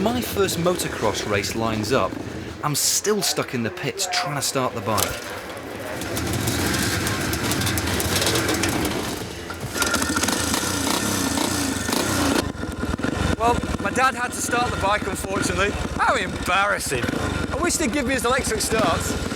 my first motocross race lines up, I'm still stuck in the pits trying to start the bike. Well, my dad had to start the bike, unfortunately. How embarrassing. I wish they'd give me his electric starts.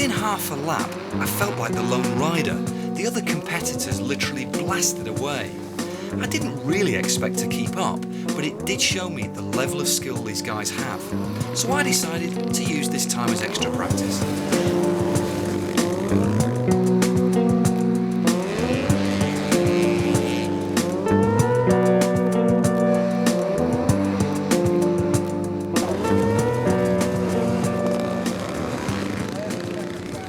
Half a lap, I felt like the lone rider. The other competitors literally blasted away. I didn't really expect to keep up, but it did show me the level of skill these guys have. So I decided to use this time as extra practice.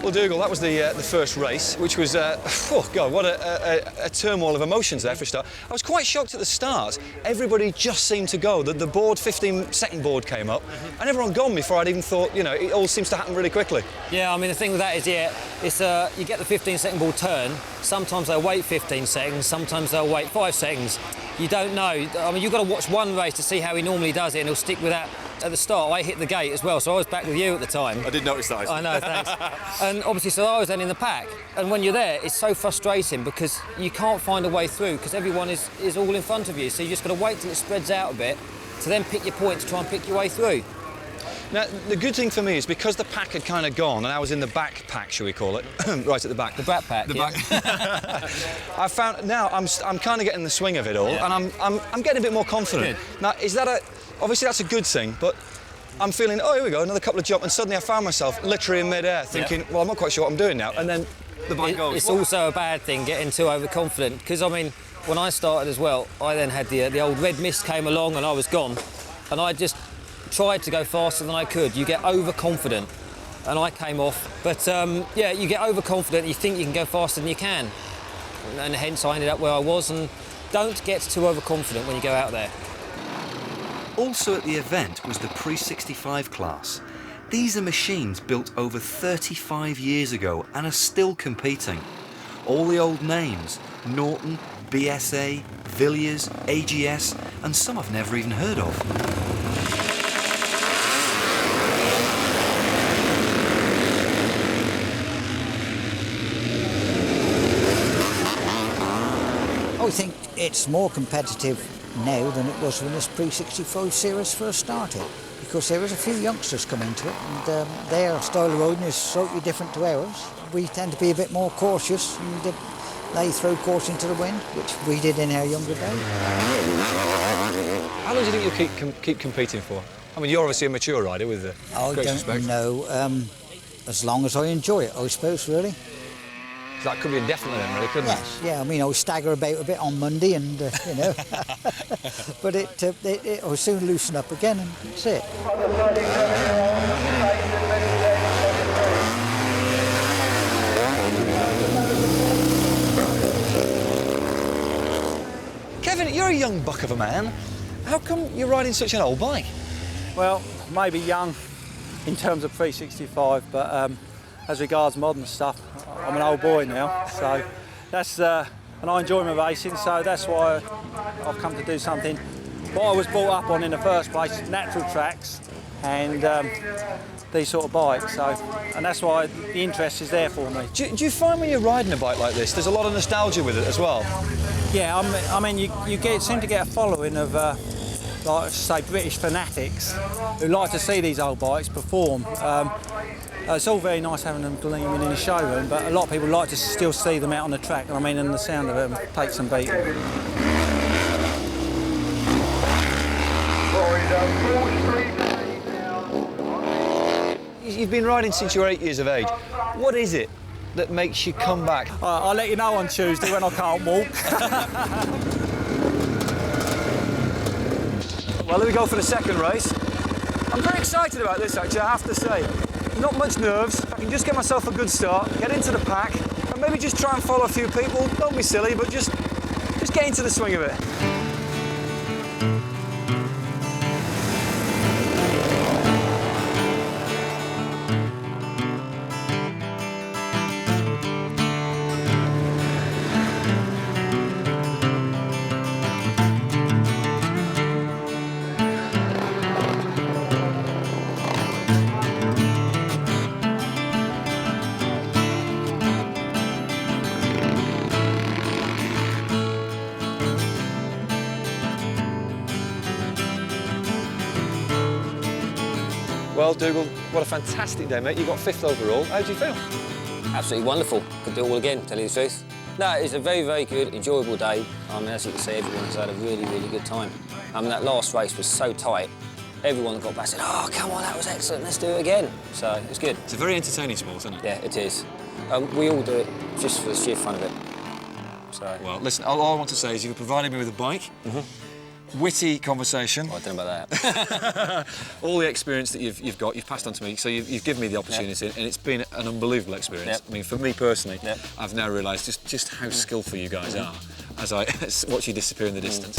Well, Dougal, that was the first race, which was, oh God, what a turmoil of emotions there for a start. I was quite shocked at the start. Everybody just seemed to go. The board, 15-second board came up, and everyone gone before I'd even thought, you know, it all seems to happen really quickly. Yeah, I mean, the thing with that is, yeah, it's, you get the 15-second board turn. Sometimes they'll wait 15 seconds, sometimes they'll wait 5 seconds. You don't know. I mean, you've got to watch one race to see how he normally does it, and he'll stick with that. At the start, I hit the gate as well, so I was back with you at the time. I did notice that. I know, thanks. And obviously, so I was then in the pack. And when you're there, it's so frustrating because you can't find a way through because everyone is all in front of you. So you just got to wait till it spreads out a bit to then pick your point to try and pick your way through. Now, the good thing for me is because the pack had kind of gone and I was in the back pack, shall we call it, right at the back. The back pack, the yeah. Back. I found now I'm kind of getting the swing of it all, yeah. And I'm getting a bit more confident. Good. Now, is that obviously that's a good thing, but I'm feeling, oh, here we go, another couple of jumps, and suddenly I found myself literally in mid-air thinking, well, I'm not quite sure what I'm doing now, and then the bike goes. It's also a bad thing getting too overconfident because, I mean, when I started as well, I then had the old red mist came along and I was gone, and I just tried to go faster than I could. You get overconfident, and I came off. But yeah, you get overconfident, you think you can go faster than you can, and hence I ended up where I was. And don't get too overconfident when you go out there. Also at the event was the Pre-65 class. These are machines built over 35 years ago and are still competing. All the old names, Norton, BSA, Villiers, AGS, and some I've never even heard of. I think it's more competitive now than it was when this Pre-65 series first started, because there was a few youngsters come into it and their style of riding is slightly different to ours. We tend to be a bit more cautious and they throw caution to the wind, which we did in our younger days. How long do you think you'll keep competing for? I mean, you're obviously a mature rider with the great respect. I don't know, as long as I enjoy it, I suppose, really. That could be indefinitely then, really, couldn't it? Yes, yeah, I mean, I'll stagger about a bit on Monday and, you know, but it'll soon loosen up again and that's it. Kevin, you're a young buck of a man. How come you're riding such an old bike? Well, maybe young in terms of Pre-65, but as regards modern stuff, I'm an old boy now, so that's and I enjoy my racing, so that's why I've come to do something what I was brought up on in the first place, natural tracks and these sort of bikes, and that's why the interest is there for me. Do you find when you're riding a bike like this, there's a lot of nostalgia with it as well? Yeah, I mean, you seem to get a following of, like say, British fanatics who like to see these old bikes perform. It's all very nice having them gleaming in a showroom, but a lot of people like to still see them out on the track. I mean, and the sound of them takes some beating. You've been riding since you were 8 years of age. What is it that makes you come back? I'll let you know on Tuesday when I can't walk. Well, here we go for the second race. I'm very excited about this, actually, I have to say. not much nerves. I can just get myself a good start, get into the pack, and maybe just try and follow a few people. Don't be silly, but just get into the swing of it. Well, Dougal, what a fantastic day, mate. You got 5th overall. How do you feel? Absolutely wonderful. Could do it all again, tell you the truth. No, it's a very, very good, enjoyable day. I mean, as you can see, everyone has had a really, really good time. I mean, that last race was so tight. Everyone that got back said, oh, come on, that was excellent, let's do it again. So, it's good. It's a very entertaining sport, isn't it? Yeah, it is. We all do it just for the sheer fun of it. So. Well, listen, all I want to say is you've provided me with a bike, witty conversation. Oh, I don't know about that. All the experience that you've got, you've passed on to me, so you've given me the opportunity, and it's been an unbelievable experience. I mean, for me personally, I've now realised just how skillful you guys are as I watch you disappear in the distance.